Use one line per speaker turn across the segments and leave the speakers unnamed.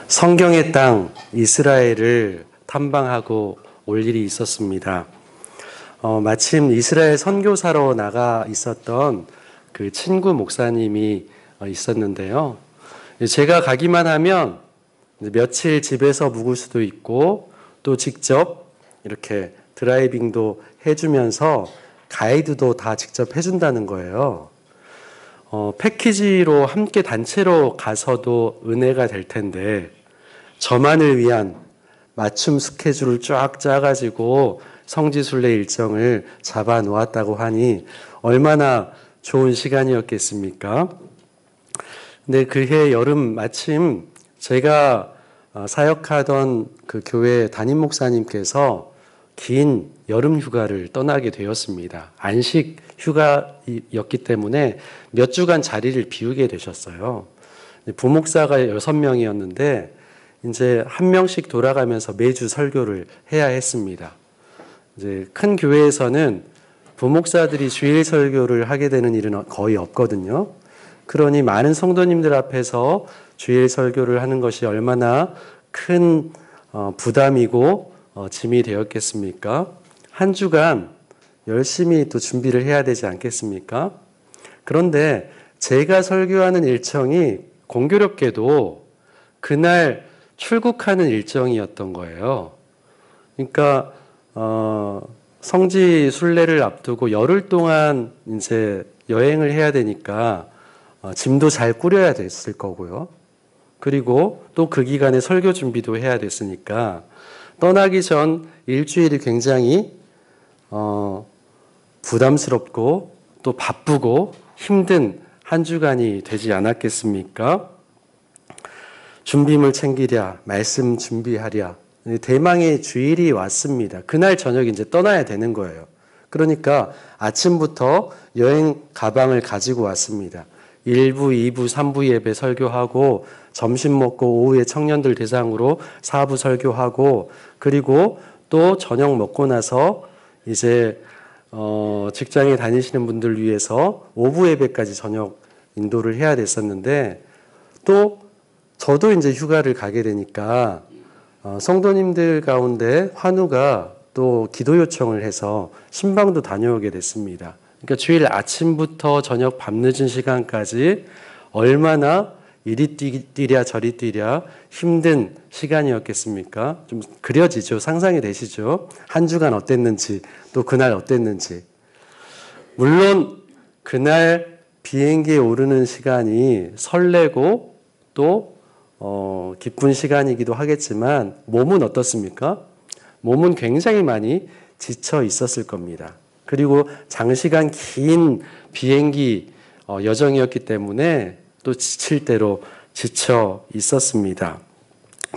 성경의 땅 이스라엘을 탐방하고 올 일이 있었습니다. 마침 이스라엘 선교사로 나가 있었던 그 친구 목사님이 있었는데요. 제가 가기만 하면 며칠 집에서 묵을 수도 있고 또 직접 이렇게 드라이빙도 해주면서 가이드도 다 직접 해준다는 거예요. 패키지로 함께 단체로 가서도 은혜가 될 텐데 저만을 위한 맞춤 스케줄을 쫙 짜가지고 성지순례 일정을 잡아 놓았다고 하니 얼마나 좋은 시간이었겠습니까? 근데 그해 여름 마침 제가 사역하던 그 교회 담임 목사님께서 긴 여름 휴가를 떠나게 되었습니다. 안식 휴가였기 때문에 몇 주간 자리를 비우게 되셨어요. 부목사가 6명이었는데 이제 한 명씩 돌아가면서 매주 설교를 해야 했습니다. 이제 큰 교회에서는 부목사들이 주일 설교를 하게 되는 일은 거의 없거든요. 그러니 많은 성도님들 앞에서 주일 설교를 하는 것이 얼마나 큰 부담이고 짐이 되었겠습니까? 한 주간 열심히 또 준비를 해야 되지 않겠습니까? 그런데 제가 설교하는 일정이 공교롭게도 그날 출국하는 일정이었던 거예요. 그러니까 성지 순례를 앞두고 열흘 동안 이제 여행을 해야 되니까 짐도 잘 꾸려야 됐을 거고요. 그리고 또 그 기간에 설교 준비도 해야 됐으니까 떠나기 전 일주일이 굉장히 부담스럽고 또 바쁘고 힘든 한 주간이 되지 않았겠습니까? 준비물 챙기랴, 말씀 준비하랴. 대망의 주일이 왔습니다. 그날 저녁에 이제 떠나야 되는 거예요. 그러니까 아침부터 여행 가방을 가지고 왔습니다. 1부, 2부, 3부 예배 설교하고 점심 먹고 오후에 청년들 대상으로 4부 설교하고 그리고 또 저녁 먹고 나서 이제 직장에 다니시는 분들 위해서 오후 예배까지 저녁 인도를 해야 됐었는데 또 저도 이제 휴가를 가게 되니까 성도님들 가운데 환우가 또 기도 요청을 해서 신방도 다녀오게 됐습니다. 그러니까 주일 아침부터 저녁 밤늦은 시간까지 얼마나 이리 뛰랴 저리 뛰랴 힘든 시간이었겠습니까? 좀 그려지죠. 상상이 되시죠? 한 주간 어땠는지 또 그날 어땠는지. 물론 그날 비행기에 오르는 시간이 설레고 또 기쁜 시간이기도 하겠지만 몸은 어떻습니까? 몸은 굉장히 많이 지쳐 있었을 겁니다. 그리고 장시간 긴 비행기 여정이었기 때문에 또 지칠 대로 지쳐 있었습니다.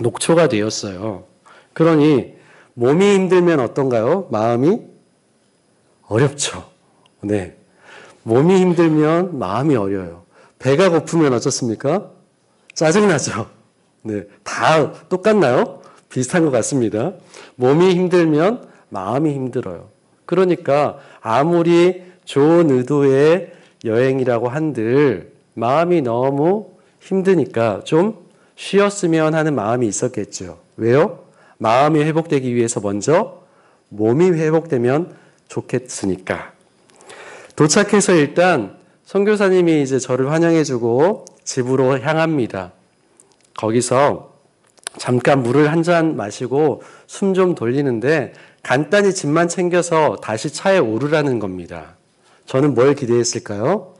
녹초가 되었어요. 그러니 몸이 힘들면 어떤가요? 마음이 어렵죠. 네. 몸이 힘들면 마음이 어려요. 배가 고프면 어떻습니까? 짜증나죠. 네. 다 똑같나요? 비슷한 것 같습니다. 몸이 힘들면 마음이 힘들어요. 그러니까 아무리 좋은 의도의 여행이라고 한들 마음이 너무 힘드니까 좀 쉬었으면 하는 마음이 있었겠죠. 왜요? 마음이 회복되기 위해서 먼저 몸이 회복되면 좋겠으니까. 도착해서 일단 선교사님이 이제 저를 환영해주고 집으로 향합니다. 거기서 잠깐 물을 한 잔 마시고 숨 좀 돌리는데 간단히 짐만 챙겨서 다시 차에 오르라는 겁니다. 저는 뭘 기대했을까요?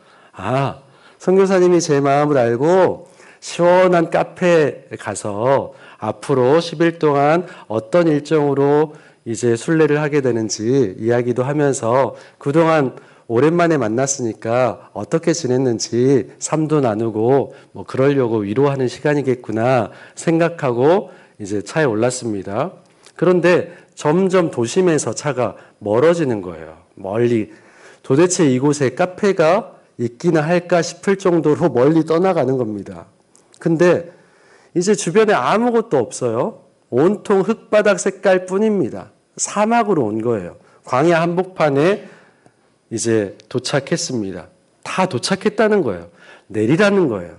선교사님이 제 마음을 알고 시원한 카페에 가서 앞으로 10일 동안 어떤 일정으로 이제 순례를 하게 되는지 이야기도 하면서 그동안 오랜만에 만났으니까 어떻게 지냈는지 삶도 나누고 뭐 그러려고 위로하는 시간이겠구나 생각하고 이제 차에 올랐습니다. 그런데 점점 도심에서 차가 멀어지는 거예요. 멀리. 도대체 이곳에 카페가 있기나 할까 싶을 정도로 멀리 떠나가는 겁니다. 근데 이제 주변에 아무것도 없어요. 온통 흙바닥 색깔 뿐입니다. 사막으로 온 거예요. 광야 한복판에 이제 도착했습니다. 다 도착했다는 거예요. 내리라는 거예요.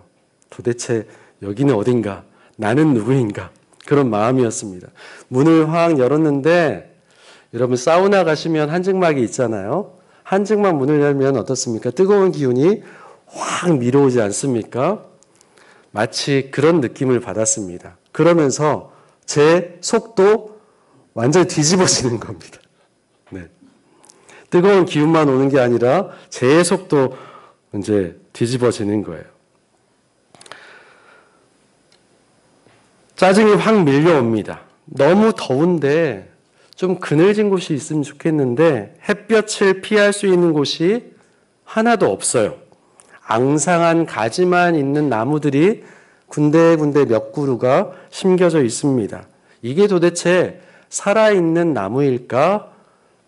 도대체 여기는 어딘가? 나는 누구인가? 그런 마음이었습니다. 문을 확 열었는데 여러분 사우나 가시면 한증막이 있잖아요. 한증막 문을 열면 어떻습니까? 뜨거운 기운이 확 밀어오지 않습니까? 마치 그런 느낌을 받았습니다. 그러면서 제 속도 완전히 뒤집어지는 겁니다. 네. 뜨거운 기운만 오는 게 아니라 제 속도 이제 뒤집어지는 거예요. 짜증이 확 밀려옵니다. 너무 더운데 좀 그늘진 곳이 있으면 좋겠는데 햇볕을 피할 수 있는 곳이 하나도 없어요. 앙상한 가지만 있는 나무들이 군데군데 몇 그루가 심겨져 있습니다. 이게 도대체 살아있는 나무일까?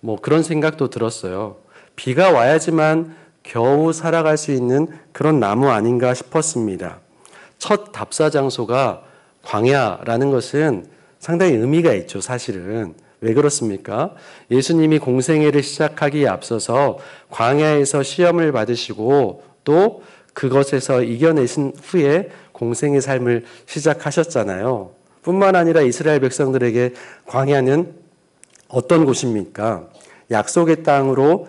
뭐 그런 생각도 들었어요. 비가 와야지만 겨우 살아갈 수 있는 그런 나무 아닌가 싶었습니다. 첫 답사 장소가 광야라는 것은 상당히 의미가 있죠, 사실은. 왜 그렇습니까? 예수님이 공생애를 시작하기에 앞서서 광야에서 시험을 받으시고 또 그것에서 이겨내신 후에 공생의 삶을 시작하셨잖아요. 뿐만 아니라 이스라엘 백성들에게 광야는 어떤 곳입니까? 약속의 땅으로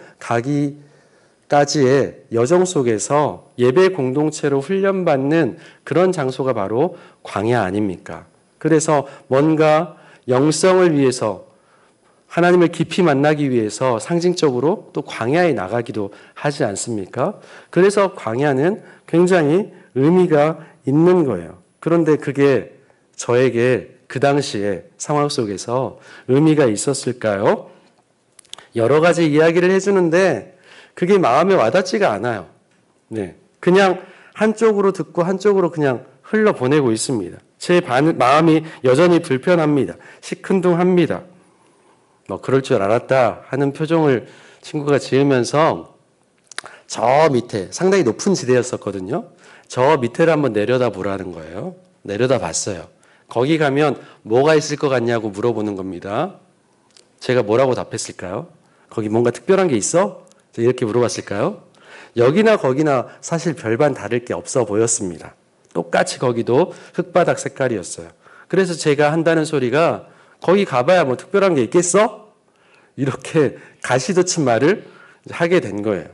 가기까지의 여정 속에서 예배 공동체로 훈련받는 그런 장소가 바로 광야 아닙니까? 그래서 뭔가 영성을 위해서 하나님을 깊이 만나기 위해서 상징적으로 또 광야에 나가기도 하지 않습니까? 그래서 광야는 굉장히 의미가 있는 거예요. 그런데 그게 저에게 그 당시에 상황 속에서 의미가 있었을까요? 여러 가지 이야기를 해주는데 그게 마음에 와닿지가 않아요. 네, 그냥 한쪽으로 듣고 한쪽으로 그냥 흘러보내고 있습니다. 제 마음이 여전히 불편합니다. 시큰둥합니다. 뭐 그럴 줄 알았다 하는 표정을 친구가 지으면서 저 밑에 상당히 높은 지대였었거든요. 저 밑에를 한번 내려다 보라는 거예요. 내려다 봤어요. 거기 가면 뭐가 있을 것 같냐고 물어보는 겁니다. 제가 뭐라고 답했을까요? 거기 뭔가 특별한 게 있어? 이렇게 물어봤을까요? 여기나 거기나 사실 별반 다를 게 없어 보였습니다. 똑같이 거기도 흙바닥 색깔이었어요. 그래서 제가 한다는 소리가 거기 가봐야 뭐 특별한 게 있겠어? 이렇게 가시돋친 말을 하게 된 거예요.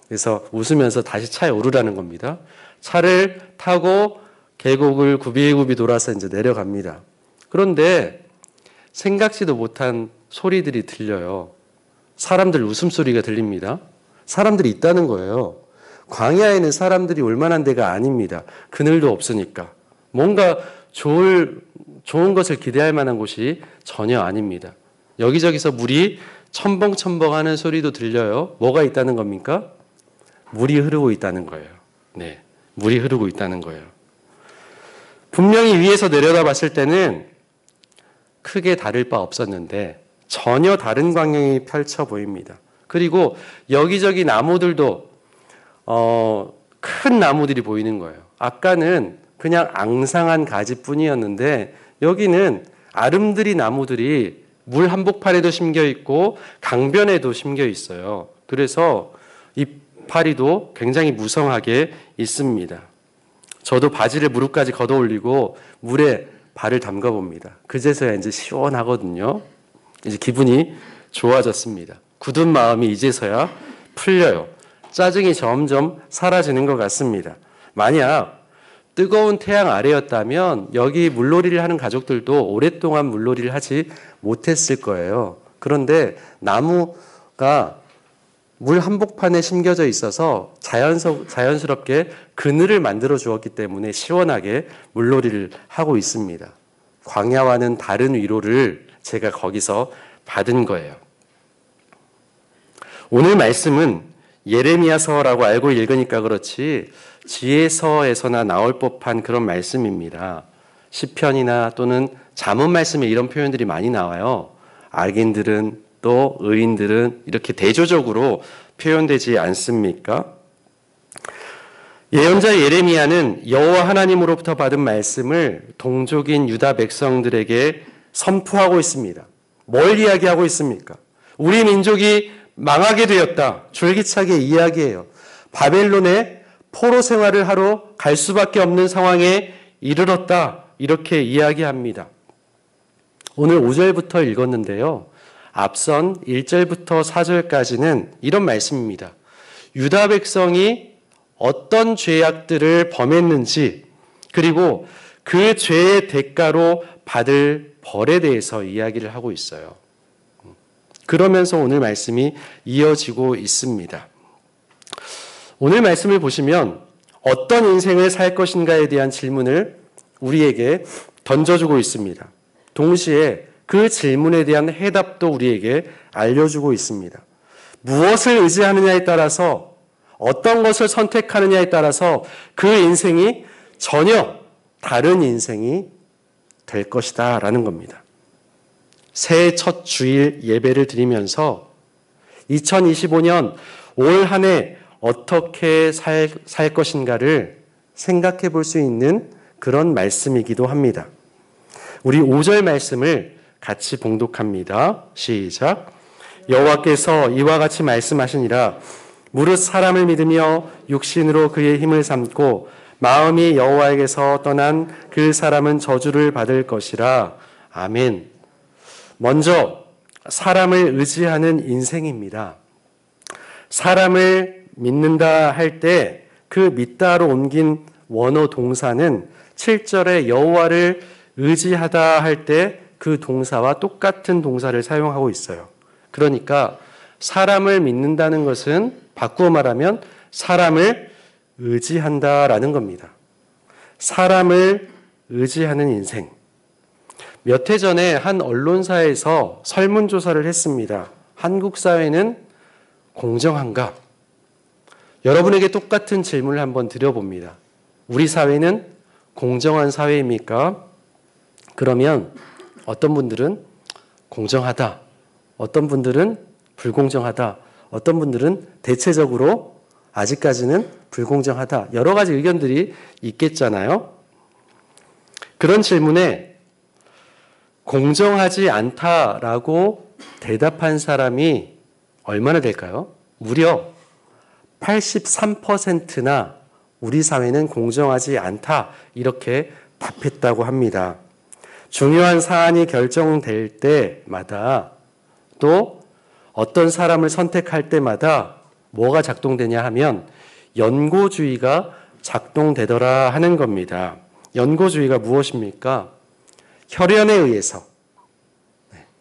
그래서 웃으면서 다시 차에 오르라는 겁니다. 차를 타고 계곡을 굽이굽이 돌아서 이제 내려갑니다. 그런데 생각지도 못한 소리들이 들려요. 사람들 웃음소리가 들립니다. 사람들이 있다는 거예요. 광야에는 사람들이 올 만한 데가 아닙니다. 그늘도 없으니까. 뭔가 좋은 것을 기대할 만한 곳이 전혀 아닙니다. 여기저기서 물이 첨벙첨벙하는 소리도 들려요. 뭐가 있다는 겁니까? 물이 흐르고 있다는 거예요. 네, 물이 흐르고 있다는 거예요. 분명히 위에서 내려다 봤을 때는 크게 다를 바 없었는데 전혀 다른 광경이 펼쳐 보입니다. 그리고 여기저기 나무들도 큰 나무들이 보이는 거예요. 아까는 그냥 앙상한 가지뿐이었는데 여기는 아름드리 나무들이 물 한복판에도 심겨 있고 강변에도 심겨 있어요. 그래서 이파리도 굉장히 무성하게 있습니다. 저도 바지를 무릎까지 걷어 올리고 물에 발을 담가 봅니다. 그제서야 이제 시원하거든요. 이제 기분이 좋아졌습니다. 굳은 마음이 이제서야 풀려요. 짜증이 점점 사라지는 것 같습니다. 만약 뜨거운 태양 아래였다면 여기 물놀이를 하는 가족들도 오랫동안 물놀이를 하지 못했을 거예요. 그런데 나무가 물 한복판에 심겨져 있어서 자연스럽게 그늘을 만들어 주었기 때문에 시원하게 물놀이를 하고 있습니다. 광야와는 다른 위로를 제가 거기서 받은 거예요. 오늘 말씀은 예레미야서라고 알고 읽으니까 그렇지 지혜서에서나 나올 법한 그런 말씀입니다. 시편이나 또는 잠언 말씀에 이런 표현들이 많이 나와요. 악인들은 또 의인들은 이렇게 대조적으로 표현되지 않습니까? 예언자 예레미야는 여호와 하나님으로부터 받은 말씀을 동족인 유다 백성들에게 선포하고 있습니다. 뭘 이야기하고 있습니까? 우리 민족이 망하게 되었다. 줄기차게 이야기해요. 바벨론에 포로 생활을 하러 갈 수밖에 없는 상황에 이르렀다. 이렇게 이야기합니다. 오늘 5절부터 읽었는데요. 앞선 1절부터 4절까지는 이런 말씀입니다. 유다 백성이 어떤 죄악들을 범했는지, 그리고 그 죄의 대가로 받을 벌에 대해서 이야기를 하고 있어요. 그러면서 오늘 말씀이 이어지고 있습니다. 오늘 말씀을 보시면 어떤 인생을 살 것인가에 대한 질문을 우리에게 던져주고 있습니다. 동시에 그 질문에 대한 해답도 우리에게 알려주고 있습니다. 무엇을 의지하느냐에 따라서, 어떤 것을 선택하느냐에 따라서 그 인생이 전혀 다른 인생이 될 것이다 라는 겁니다. 새해 첫 주일 예배를 드리면서 2025년 올 한 해 어떻게 살 것인가를 생각해 볼 수 있는 그런 말씀이기도 합니다. 우리 5절 말씀을 같이 봉독합니다. 시작. 여호와께서 이와 같이 말씀하시니라. 무릇 사람을 믿으며 육신으로 그의 힘을 삼고 마음이 여호와에게서 떠난 그 사람은 저주를 받을 것이라. 아멘. 먼저 사람을 의지하는 인생입니다. 사람을 믿는다 할 때 그 믿다로 옮긴 원어 동사는 7절에 여호와를 의지하다 할 때 그 동사와 똑같은 동사를 사용하고 있어요. 그러니까 사람을 믿는다는 것은 바꾸어 말하면 사람을 의지한다라는 겁니다. 사람을 의지하는 인생. 몇 해 전에 한 언론사에서 설문조사를 했습니다. 한국 사회는 공정한가? 여러분에게 똑같은 질문을 한번 드려봅니다. 우리 사회는 공정한 사회입니까? 그러면 어떤 분들은 공정하다, 어떤 분들은 불공정하다, 어떤 분들은 대체적으로 아직까지는 불공정하다. 여러 가지 의견들이 있겠잖아요. 그런 질문에 공정하지 않다라고 대답한 사람이 얼마나 될까요? 무려 83%나 우리 사회는 공정하지 않다 이렇게 답했다고 합니다. 중요한 사안이 결정될 때마다 또 어떤 사람을 선택할 때마다 뭐가 작동되냐 하면 연고주의가 작동되더라 하는 겁니다. 연고주의가 무엇입니까? 혈연에 의해서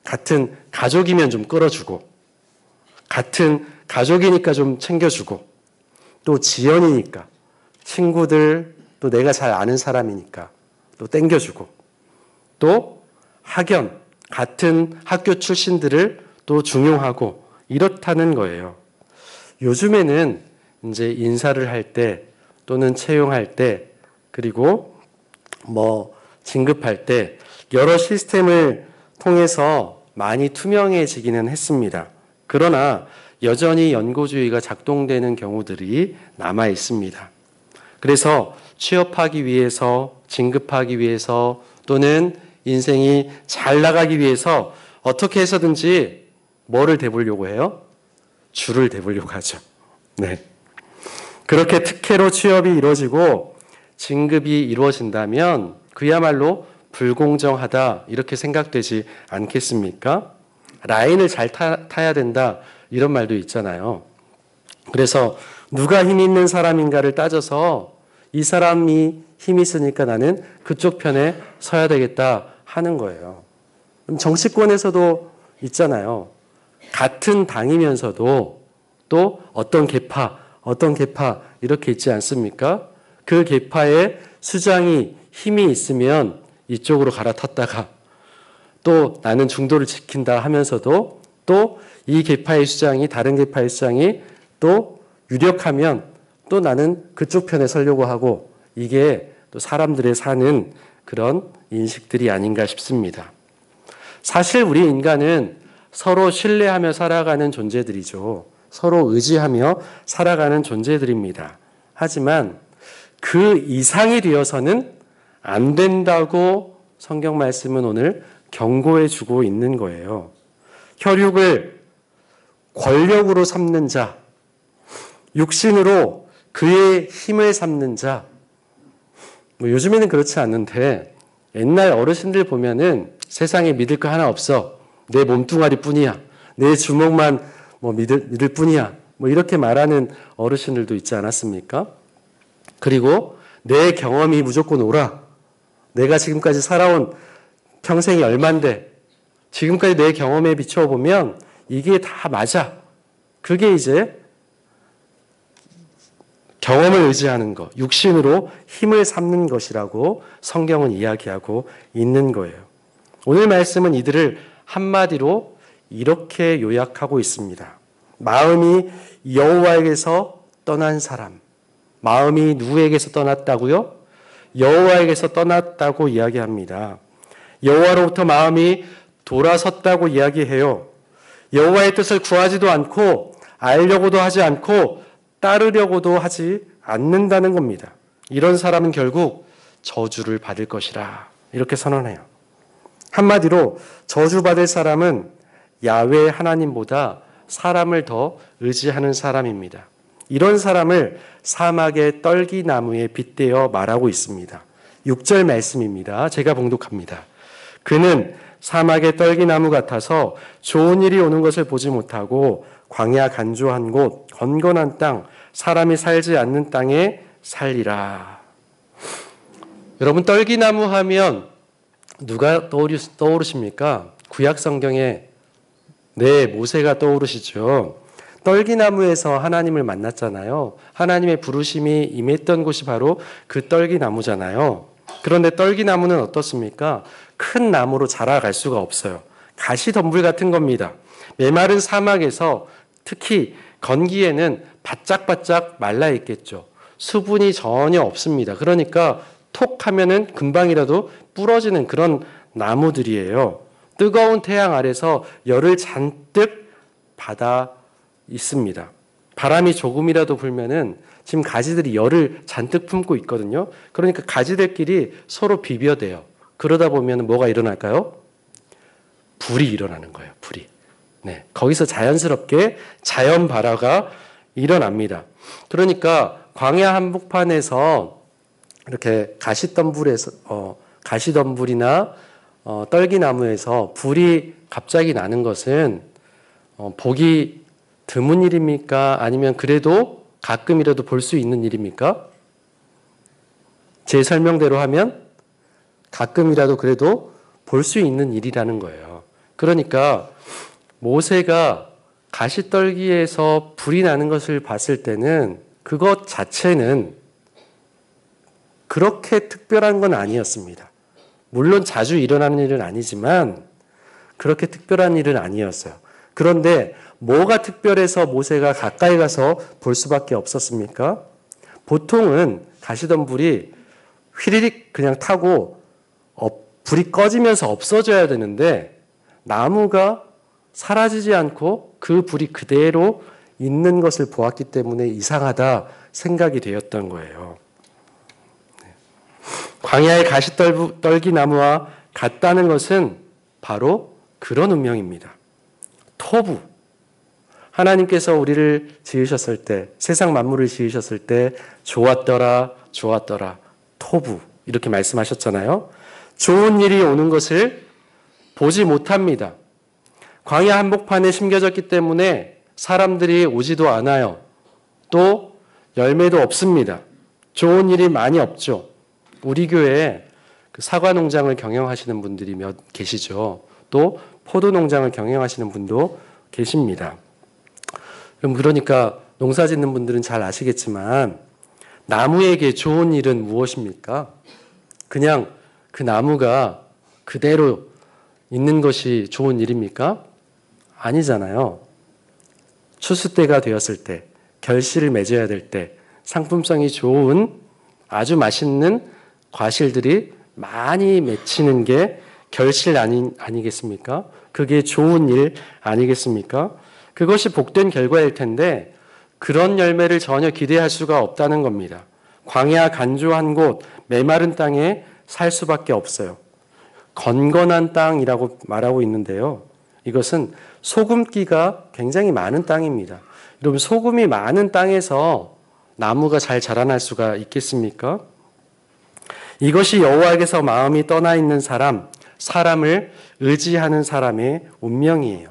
같은 가족이면 좀 끌어주고 같은 가족이니까 좀 챙겨주고 또 지연이니까 친구들 또 내가 잘 아는 사람이니까 또 땡겨주고 또 학연 같은 학교 출신들을 또 중용하고 이렇다는 거예요. 요즘에는 이제 인사를 할 때 또는 채용할 때 그리고 진급할 때 여러 시스템을 통해서 많이 투명해지기는 했습니다. 그러나 여전히 연고주의가 작동되는 경우들이 남아 있습니다. 그래서 취업하기 위해서, 진급하기 위해서 또는 인생이 잘 나가기 위해서 어떻게 해서든지 뭐를 대보려고 해요? 줄을 대보려고 하죠. 네. 그렇게 특혜로 취업이 이루어지고 진급이 이루어진다면 그야말로 불공정하다 이렇게 생각되지 않겠습니까? 라인을 잘 타야 된다 이런 말도 있잖아요. 그래서 누가 힘 있는 사람인가를 따져서 이 사람이 힘이 있으니까 나는 그쪽 편에 서야 되겠다 하는 거예요. 정치권에서도 있잖아요. 같은 당이면서도 또 어떤 계파 이렇게 있지 않습니까? 그 계파의 수장이 힘이 있으면 이쪽으로 갈아탔다가 또 나는 중도를 지킨다 하면서도 또 이 계파의 수장이 다른 계파의 수장이 또 유력하면 또 나는 그쪽 편에 서려고 하고 이게 또 사람들의 사는 그런 인식들이 아닌가 싶습니다. 사실 우리 인간은 서로 신뢰하며 살아가는 존재들이죠. 서로 의지하며 살아가는 존재들입니다. 하지만 그 이상이 되어서는 안 된다고 성경 말씀은 오늘 경고해 주고 있는 거예요. 혈육을 권력으로 삼는 자, 육신으로 그의 힘을 삼는 자, 요즘에는 그렇지 않는데 옛날 어르신들 보면은 세상에 믿을 거 하나 없어. 내 몸뚱아리 뿐이야. 내 주먹만 믿을 뿐이야. 이렇게 말하는 어르신들도 있지 않았습니까? 그리고 내 경험이 무조건 옳아. 내가 지금까지 살아온 평생이 얼만데 지금까지 내 경험에 비춰보면 이게 다 맞아. 그게 이제 경험을 의지하는 것, 육신으로 힘을 삼는 것이라고 성경은 이야기하고 있는 거예요. 오늘 말씀은 이들을 한마디로 이렇게 요약하고 있습니다. 마음이 여호와에게서 떠난 사람. 마음이 누구에게서 떠났다고요? 여호와에게서 떠났다고 이야기합니다. 여호와로부터 마음이 돌아섰다고 이야기해요. 여호와의 뜻을 구하지도 않고 알려고도 하지 않고 따르려고도 하지 않는다는 겁니다. 이런 사람은 결국 저주를 받을 것이라 이렇게 선언해요. 한마디로 저주받을 사람은 야훼 하나님보다 사람을 더 의지하는 사람입니다. 이런 사람을 사막의 떨기나무에 빗대어 말하고 있습니다. 6절 말씀입니다. 제가 봉독합니다. 그는 사막의 떨기나무 같아서 좋은 일이 오는 것을 보지 못하고 광야 간조한 곳, 건건한 땅, 사람이 살지 않는 땅에 살리라. 여러분, 떨기나무 하면 누가 떠오르십니까? 구약 성경에 모세가 떠오르시죠. 떨기나무에서 하나님을 만났잖아요. 하나님의 부르심이 임했던 곳이 바로 그 떨기나무잖아요. 그런데 떨기나무는 어떻습니까? 큰 나무로 자라갈 수가 없어요. 가시덤불 같은 겁니다. 메마른 사막에서 특히 건기에는 바짝바짝 말라 있겠죠. 수분이 전혀 없습니다. 그러니까 톡 하면은 금방이라도 부러지는 그런 나무들이에요. 뜨거운 태양 아래서 열을 잔뜩 받아 있습니다. 바람이 조금이라도 불면은 지금 가지들이 열을 잔뜩 품고 있거든요. 그러니까 가지들끼리 서로 비벼대요. 그러다 보면 뭐가 일어날까요? 불이 일어나는 거예요. 불이. 거기서 자연스럽게 자연 발화가 일어납니다. 그러니까 광야 한복판에서 이렇게 가시덤불이나 떨기나무에서 불이 갑자기 나는 것은 보기 드문 일입니까? 아니면 그래도 가끔이라도 볼 수 있는 일입니까? 제 설명대로 하면 가끔이라도 그래도 볼 수 있는 일이라는 거예요. 그러니까 모세가 가시떨기에서 불이 나는 것을 봤을 때는 그것 자체는 그렇게 특별한 건 아니었습니다. 물론 자주 일어나는 일은 아니지만 그렇게 특별한 일은 아니었어요. 그런데 뭐가 특별해서 모세가 가까이 가서 볼 수밖에 없었습니까? 보통은 가시덤불이 휘리릭 그냥 타고 불이 꺼지면서 없어져야 되는데 나무가 사라지지 않고 그 불이 그대로 있는 것을 보았기 때문에 이상하다 생각이 되었던 거예요. 광야의 가시떨기 나무와 같다는 것은 바로 그런 운명입니다. 토부. 하나님께서 우리를 지으셨을 때, 세상 만물을 지으셨을 때 좋았더라, 좋았더라, 토부 이렇게 말씀하셨잖아요. 좋은 일이 오는 것을 보지 못합니다. 광야 한복판에 심겨졌기 때문에 사람들이 오지도 않아요. 또 열매도 없습니다. 좋은 일이 많이 없죠. 우리 교회에 사과 농장을 경영하시는 분들이 몇 계시죠. 또 포도 농장을 경영하시는 분도 계십니다. 그러니까 농사 짓는 분들은 잘 아시겠지만 나무에게 좋은 일은 무엇입니까? 그냥 그 나무가 그대로 있는 것이 좋은 일입니까? 아니잖아요. 추수 때가 되었을 때, 결실을 맺어야 될 때, 상품성이 좋은 아주 맛있는 과실들이 많이 맺히는 게 결실 아니겠습니까? 그게 좋은 일 아니겠습니까? 그것이 복된 결과일 텐데 그런 열매를 전혀 기대할 수가 없다는 겁니다. 광야 간조한 곳, 메마른 땅에 살 수밖에 없어요. 건건한 땅이라고 말하고 있는데요. 이것은 소금기가 굉장히 많은 땅입니다. 여러분, 소금이 많은 땅에서 나무가 잘 자라날 수가 있겠습니까? 이것이 여호와에게서 마음이 떠나 있는 사람, 사람을 의지하는 사람의 운명이에요.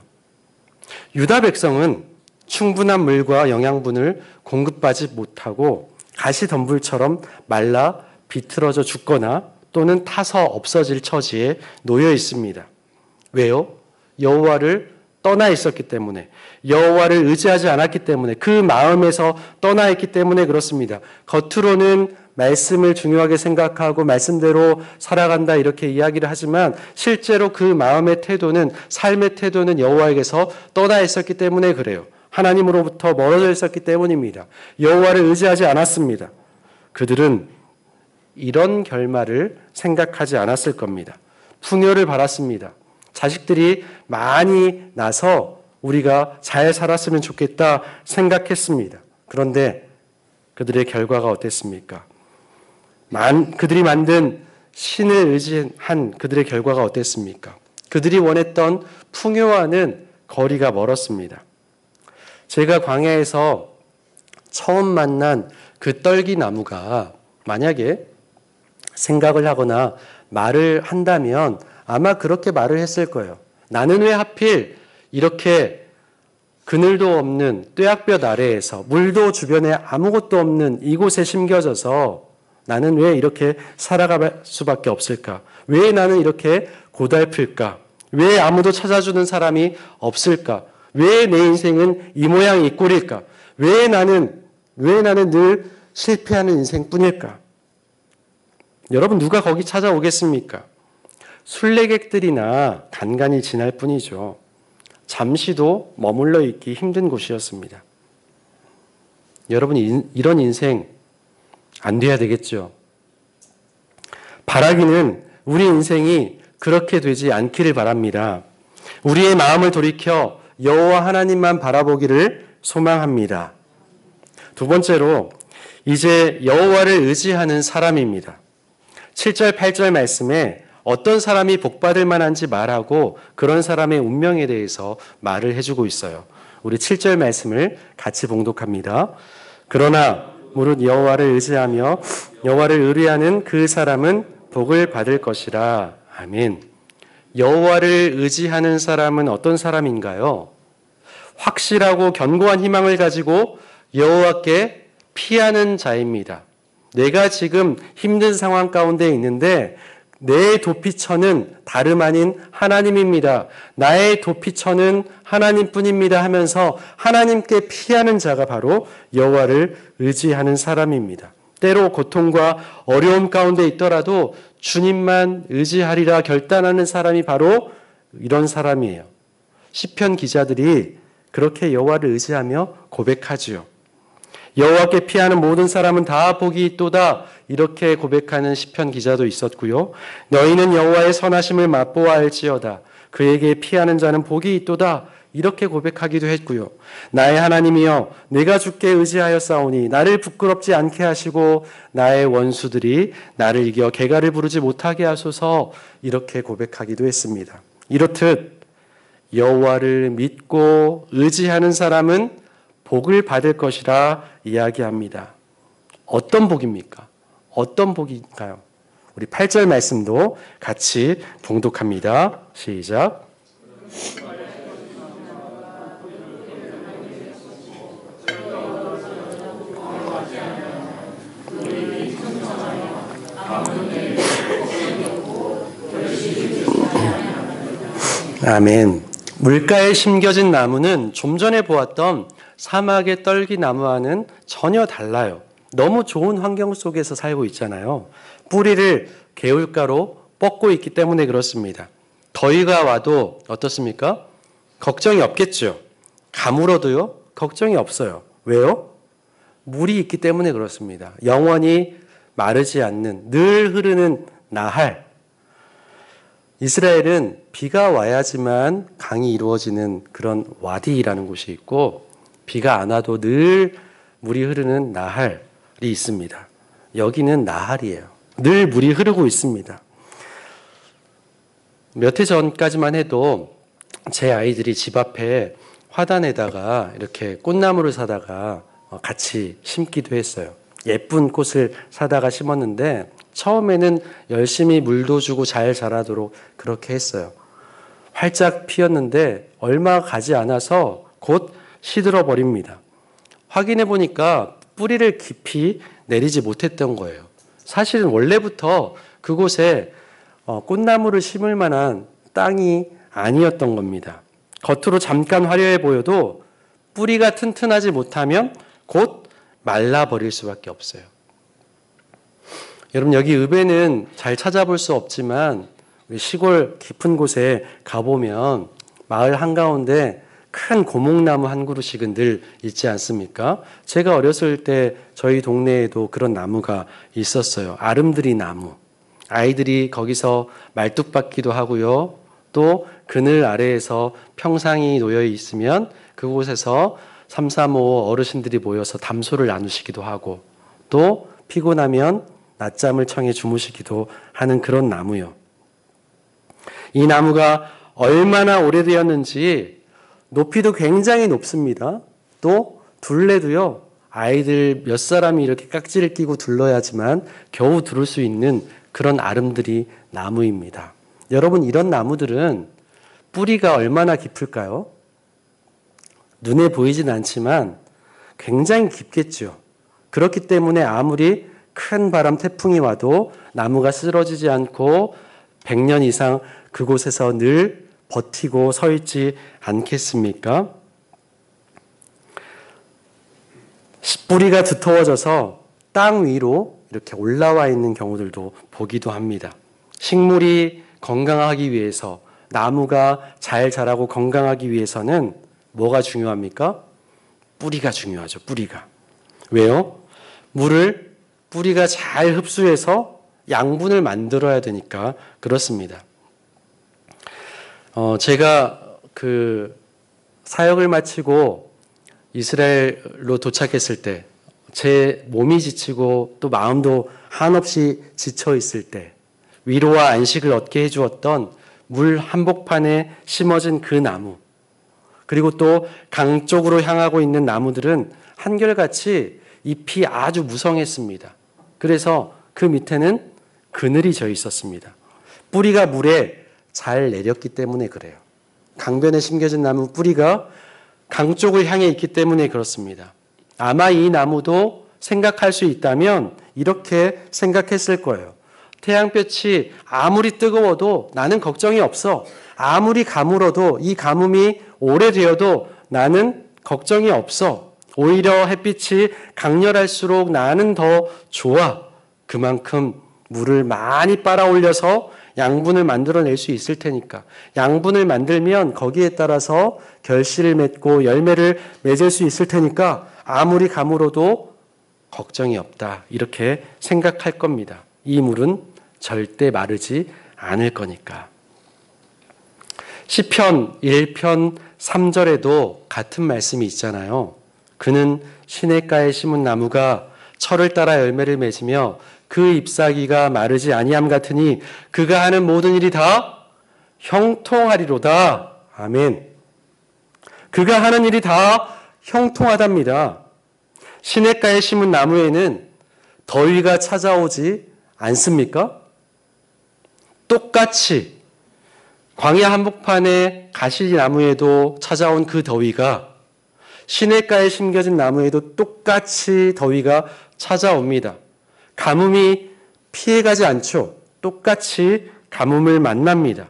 유다 백성은 충분한 물과 영양분을 공급받지 못하고 가시덤불처럼 말라 비틀어져 죽거나 또는 타서 없어질 처지에 놓여 있습니다. 왜요? 여호와를 떠나 있었기 때문에, 여호와를 의지하지 않았기 때문에, 그 마음에서 떠나 있기 때문에 그렇습니다. 겉으로는 말씀을 중요하게 생각하고 말씀대로 살아간다 이렇게 이야기를 하지만 실제로 그 마음의 태도는, 삶의 태도는 여호와에게서 떠나 있었기 때문에 그래요. 하나님으로부터 멀어져 있었기 때문입니다. 여호와를 의지하지 않았습니다. 그들은 이런 결말을 생각하지 않았을 겁니다. 풍요를 바랐습니다. 자식들이 많이 나서 우리가 잘 살았으면 좋겠다 생각했습니다. 그런데 그들의 결과가 어땠습니까? 그들이 만든 신을 의지한 그들의 결과가 어땠습니까? 그들이 원했던 풍요와는 거리가 멀었습니다. 제가 광야에서 처음 만난 그 떨기나무가 만약에 생각을 하거나 말을 한다면 아마 그렇게 말을 했을 거예요. 나는 왜 하필 이렇게 그늘도 없는 뙤약볕 아래에서 물도 주변에 아무것도 없는 이곳에 심겨져서 나는 왜 이렇게 살아갈 수밖에 없을까? 왜 나는 이렇게 고달플까? 왜 아무도 찾아주는 사람이 없을까? 왜 내 인생은 이 모양 이 꼴일까? 왜 나는 늘 실패하는 인생뿐일까? 여러분, 누가 거기 찾아오겠습니까? 순례객들이나 간간히 지날 뿐이죠. 잠시도 머물러 있기 힘든 곳이었습니다. 여러분, 이런 인생 안 돼야 되겠죠. 바라기는 우리 인생이 그렇게 되지 않기를 바랍니다. 우리의 마음을 돌이켜 여호와 하나님만 바라보기를 소망합니다. 두 번째로 이제 여호와를 의지하는 사람입니다. 7절 8절 말씀에 어떤 사람이 복받을 만한지 말하고 그런 사람의 운명에 대해서 말을 해주고 있어요. 우리 7절 말씀을 같이 봉독합니다. 그러나 무릇 여호와를 의지하며 여호와를 의뢰하는 그 사람은 복을 받을 것이라. 아멘. 여호와를 의지하는 사람은 어떤 사람인가요? 확실하고 견고한 희망을 가지고 여호와께 피하는 자입니다. 내가 지금 힘든 상황 가운데 있는데 내 도피처는 다름 아닌 하나님입니다. 나의 도피처는 하나님뿐입니다 하면서 하나님께 피하는 자가 바로 여호와를 의지하는 사람입니다. 때로 고통과 어려움 가운데 있더라도 주님만 의지하리라 결단하는 사람이 바로 이런 사람이에요. 시편 기자들이 그렇게 여호와를 의지하며 고백하지요. 여호와께 피하는 모든 사람은 다 복이 있도다 이렇게 고백하는 시편 기자도 있었고요. 너희는 여호와의 선하심을 맛보아 알지어다. 그에게 피하는 자는 복이 있도다 이렇게 고백하기도 했고요. 나의 하나님이여 내가 주께 의지하였사오니 나를 부끄럽지 않게 하시고 나의 원수들이 나를 이겨 개가를 부르지 못하게 하소서 이렇게 고백하기도 했습니다. 이렇듯 여호와를 믿고 의지하는 사람은 복을 받을 것이라 이야기합니다. 어떤 복입니까? 어떤 복인가요? 우리 8절 말씀도 같이 봉독합니다. 시작. 아멘. 물가에 심겨진 나무는 좀 전에 보았던 사막의 떨기나무와는 전혀 달라요. 너무 좋은 환경 속에서 살고 있잖아요. 뿌리를 개울가로 뻗고 있기 때문에 그렇습니다. 더위가 와도 어떻습니까? 걱정이 없겠죠. 가물어도요? 걱정이 없어요. 왜요? 물이 있기 때문에 그렇습니다. 영원히 마르지 않는 늘 흐르는 나할. 이스라엘은 비가 와야지만 강이 이루어지는 그런 와디라는 곳이 있고 비가 안 와도 늘 물이 흐르는 나할이 있습니다. 여기는 나할이에요. 늘 물이 흐르고 있습니다. 몇 해 전까지만 해도 제 아이들이 집 앞에 화단에다가 이렇게 꽃나무를 사다가 같이 심기도 했어요. 예쁜 꽃을 사다가 심었는데 처음에는 열심히 물도 주고 잘 자라도록 그렇게 했어요. 활짝 피었는데 얼마 가지 않아서 곧 시들어 버립니다. 확인해 보니까 뿌리를 깊이 내리지 못했던 거예요. 사실은 원래부터 그곳에 꽃나무를 심을 만한 땅이 아니었던 겁니다. 겉으로 잠깐 화려해 보여도 뿌리가 튼튼하지 못하면 곧 말라버릴 수밖에 없어요. 여러분, 여기 읍에는 잘 찾아볼 수 없지만 우리 시골 깊은 곳에 가보면 마을 한가운데 큰 고목나무 한 그루씩은 늘 있지 않습니까? 제가 어렸을 때 저희 동네에도 그런 나무가 있었어요. 아름드리 나무. 아이들이 거기서 말뚝박기도 하고요. 또 그늘 아래에서 평상이 놓여 있으면 그곳에서 3, 3, 5 어르신들이 모여서 담소를 나누시기도 하고 또 피곤하면 낮잠을 청해 주무시기도 하는 그런 나무요. 이 나무가 얼마나 오래되었는지 높이도 굉장히 높습니다. 또 둘레도요. 아이들 몇 사람이 이렇게 깍지를 끼고 둘러야지만 겨우 두를 수 있는 그런 아름드리 나무입니다. 여러분, 이런 나무들은 뿌리가 얼마나 깊을까요? 눈에 보이진 않지만 굉장히 깊겠죠. 그렇기 때문에 아무리 큰 바람, 태풍이 와도 나무가 쓰러지지 않고 100년 이상 그곳에서 늘 버티고 서 있지 않겠습니까? 뿌리가 두터워져서 땅 위로 이렇게 올라와 있는 경우들도 보기도 합니다. 식물이 건강하기 위해서, 나무가 잘 자라고 건강하기 위해서는 뭐가 중요합니까? 뿌리가 중요하죠. 뿌리가. 왜요? 물을 뿌리가 잘 흡수해서 양분을 만들어야 되니까 그렇습니다. 제가 그 사역을 마치고 이스라엘로 도착했을 때, 제 몸이 지치고 또 마음도 한없이 지쳐 있을 때 위로와 안식을 얻게 해주었던 물 한복판에 심어진 그 나무, 그리고 또 강 쪽으로 향하고 있는 나무들은 한결같이 잎이 아주 무성했습니다. 그래서 그 밑에는 그늘이 져 있었습니다. 뿌리가 물에 잘 내렸기 때문에 그래요. 강변에 심겨진 나무 뿌리가 강 쪽을 향해 있기 때문에 그렇습니다. 아마 이 나무도 생각할 수 있다면 이렇게 생각했을 거예요. 태양볕이 아무리 뜨거워도 나는 걱정이 없어. 아무리 가물어도, 이 가뭄이 오래되어도 나는 걱정이 없어. 오히려 햇빛이 강렬할수록 나는 더 좋아. 그만큼 물을 많이 빨아 올려서 양분을 만들어낼 수 있을 테니까. 양분을 만들면 거기에 따라서 결실을 맺고 열매를 맺을 수 있을 테니까 아무리 가물어도 걱정이 없다. 이렇게 생각할 겁니다. 이 물은 절대 마르지 않을 거니까. 시편 1편 3절에도 같은 말씀이 있잖아요. 그는 시냇가에 심은 나무가 철을 따라 열매를 맺으며 그 잎사귀가 마르지 아니함 같으니 그가 하는 모든 일이 다 형통하리로다. 아멘. 그가 하는 일이 다 형통하답니다. 시냇가에 심은 나무에는 더위가 찾아오지 않습니까? 똑같이 광야 한복판의 가시나무에도 찾아온 그 더위가 시냇가에 심겨진 나무에도 똑같이 더위가 찾아옵니다. 가뭄이 피해가지 않죠. 똑같이 가뭄을 만납니다.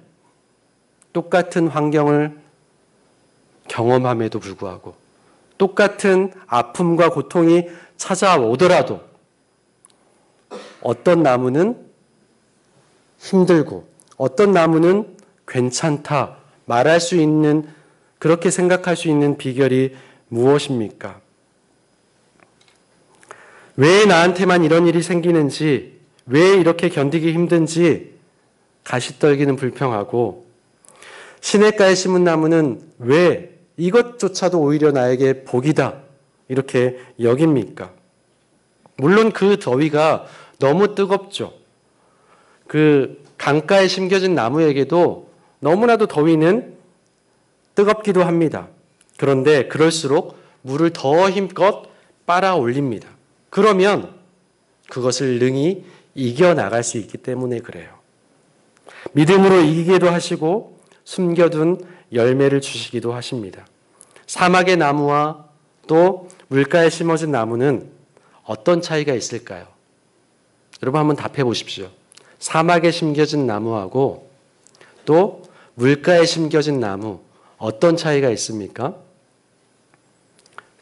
똑같은 환경을 경험함에도 불구하고, 똑같은 아픔과 고통이 찾아오더라도 어떤 나무는 힘들고 어떤 나무는 괜찮다 말할 수 있는, 그렇게 생각할 수 있는 비결이 무엇입니까? 왜 나한테만 이런 일이 생기는지, 왜 이렇게 견디기 힘든지 가시떨기는 불평하고, 시냇가에 심은 나무는 왜 이것조차도 오히려 나에게 복이다 이렇게 여깁니까? 물론 그 더위가 너무 뜨겁죠. 그 강가에 심겨진 나무에게도 너무나도 더위는 뜨겁기도 합니다. 그런데 그럴수록 물을 더 힘껏 빨아 올립니다. 그러면 그것을 능히 이겨나갈 수 있기 때문에 그래요. 믿음으로 이기기도 하시고 숨겨둔 열매를 주시기도 하십니다. 사막의 나무와 또 물가에 심어진 나무는 어떤 차이가 있을까요? 여러분 한번 답해 보십시오. 사막에 심겨진 나무하고 또 물가에 심겨진 나무 어떤 차이가 있습니까?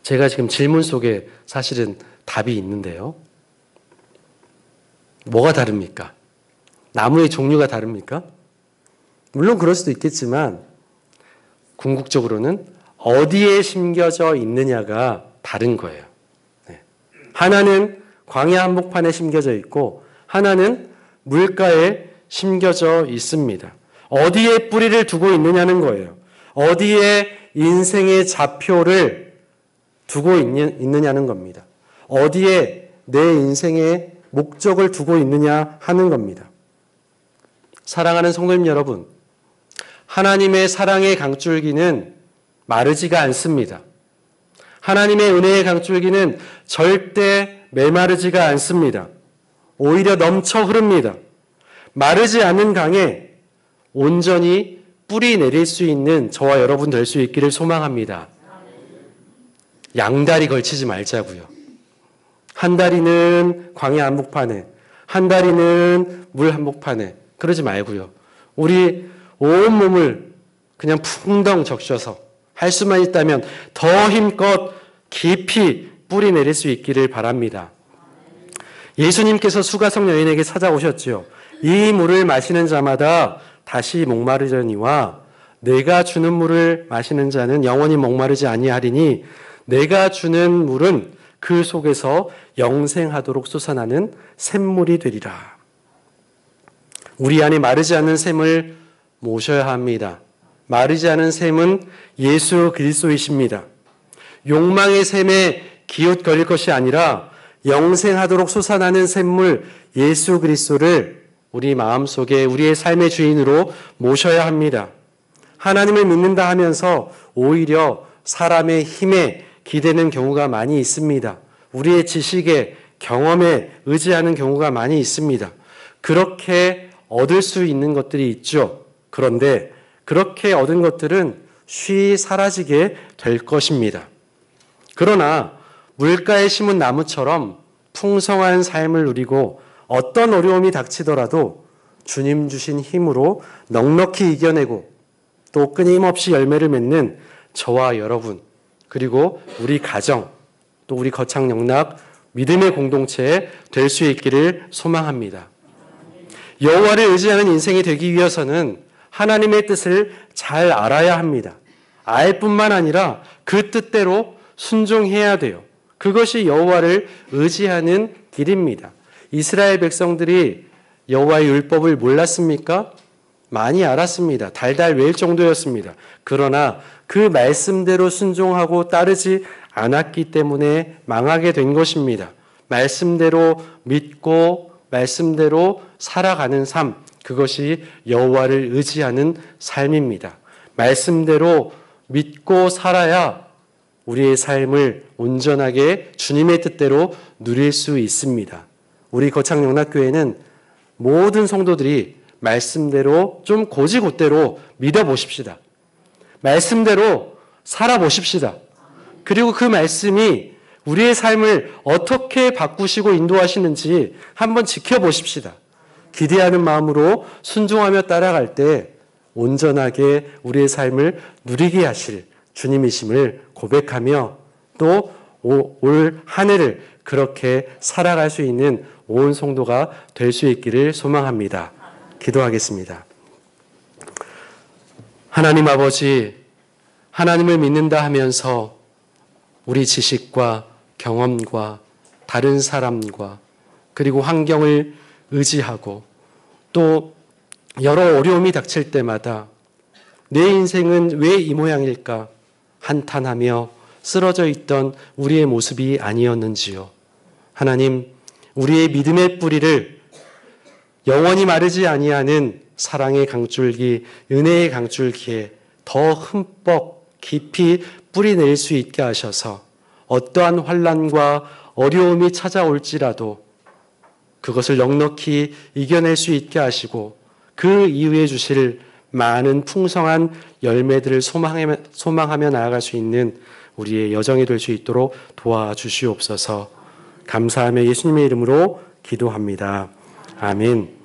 제가 지금 질문 속에 사실은 답이 있는데요. 뭐가 다릅니까? 나무의 종류가 다릅니까? 물론 그럴 수도 있겠지만 궁극적으로는 어디에 심겨져 있느냐가 다른 거예요. 하나는 광야 한복판에 심겨져 있고 하나는 물가에 심겨져 있습니다. 어디에 뿌리를 두고 있느냐는 거예요. 어디에 인생의 좌표를 두고 있느냐는 겁니다. 어디에 내 인생의 목적을 두고 있느냐 하는 겁니다. 사랑하는 성도님 여러분, 하나님의 사랑의 강줄기는 마르지가 않습니다. 하나님의 은혜의 강줄기는 절대 메마르지가 않습니다. 오히려 넘쳐 흐릅니다. 마르지 않는 강에 온전히 뿌리 내릴 수 있는 저와 여러분 될 수 있기를 소망합니다. 양다리 걸치지 말자고요. 한 다리는 광야 한복판에, 한 다리는 물 한복판에 그러지 말고요. 우리 온몸을 그냥 풍덩 적셔서 할 수만 있다면 더 힘껏 깊이 뿌리 내릴 수 있기를 바랍니다. 예수님께서 수가성 여인에게 찾아오셨지요. 이 물을 마시는 자마다 다시 목마르려니와 내가 주는 물을 마시는 자는 영원히 목마르지 아니하리니 내가 주는 물은 그 속에서 영생하도록 솟아나는 샘물이 되리라. 우리 안에 마르지 않는 샘을 모셔야 합니다. 마르지 않은 샘은 예수 그리스도이십니다. 욕망의 샘에 기웃거릴 것이 아니라 영생하도록 솟아나는 샘물 예수 그리스도를 우리 마음속에 우리의 삶의 주인으로 모셔야 합니다. 하나님을 믿는다 하면서 오히려 사람의 힘에 기대는 경우가 많이 있습니다. 우리의 지식에 경험에 의지하는 경우가 많이 있습니다. 그렇게 얻을 수 있는 것들이 있죠. 그런데 그렇게 얻은 것들은 쉬이 사라지게 될 것입니다. 그러나 물가에 심은 나무처럼 풍성한 삶을 누리고 어떤 어려움이 닥치더라도 주님 주신 힘으로 넉넉히 이겨내고 또 끊임없이 열매를 맺는 저와 여러분 그리고 우리 가정 또 우리 거창영락 믿음의 공동체에 될 수 있기를 소망합니다. 여호와를 의지하는 인생이 되기 위해서는 하나님의 뜻을 잘 알아야 합니다. 알 뿐만 아니라 그 뜻대로 순종해야 돼요. 그것이 여호와를 의지하는 길입니다. 이스라엘 백성들이 여호와의 율법을 몰랐습니까? 많이 알았습니다. 달달 외울 정도였습니다. 그러나 그 말씀대로 순종하고 따르지 않았기 때문에 망하게 된 것입니다. 말씀대로 믿고 말씀대로 살아가는 삶, 그것이 여호와를 의지하는 삶입니다. 말씀대로 믿고 살아야 우리의 삶을 온전하게 주님의 뜻대로 누릴 수 있습니다. 우리 거창영락교회는 모든 성도들이 말씀대로 좀 고지곧대로 믿어보십시다. 말씀대로 살아보십시다. 그리고 그 말씀이 우리의 삶을 어떻게 바꾸시고 인도하시는지 한번 지켜보십시다. 기대하는 마음으로 순종하며 따라갈 때 온전하게 우리의 삶을 누리게 하실 주님이심을 고백하며 또 올 한 해를 그렇게 살아갈 수 있는 온 성도가 될 수 있기를 소망합니다. 기도하겠습니다. 하나님 아버지, 하나님을 믿는다 하면서 우리 지식과 경험과 다른 사람과 그리고 환경을 의지하고 또 여러 어려움이 닥칠 때마다 내 인생은 왜 이 모양일까 한탄하며 쓰러져 있던 우리의 모습이 아니었는지요. 하나님, 우리의 믿음의 뿌리를 영원히 마르지 아니하는 사랑의 강줄기, 은혜의 강줄기에 더 흠뻑 깊이 뿌리낼 수 있게 하셔서 어떠한 환난과 어려움이 찾아올지라도 그것을 넉넉히 이겨낼 수 있게 하시고 그 이후에 주실 많은 풍성한 열매들을 소망하며 나아갈 수 있는 우리의 여정이 될 수 있도록 도와주시옵소서. 감사하며 예수님의 이름으로 기도합니다. 아멘.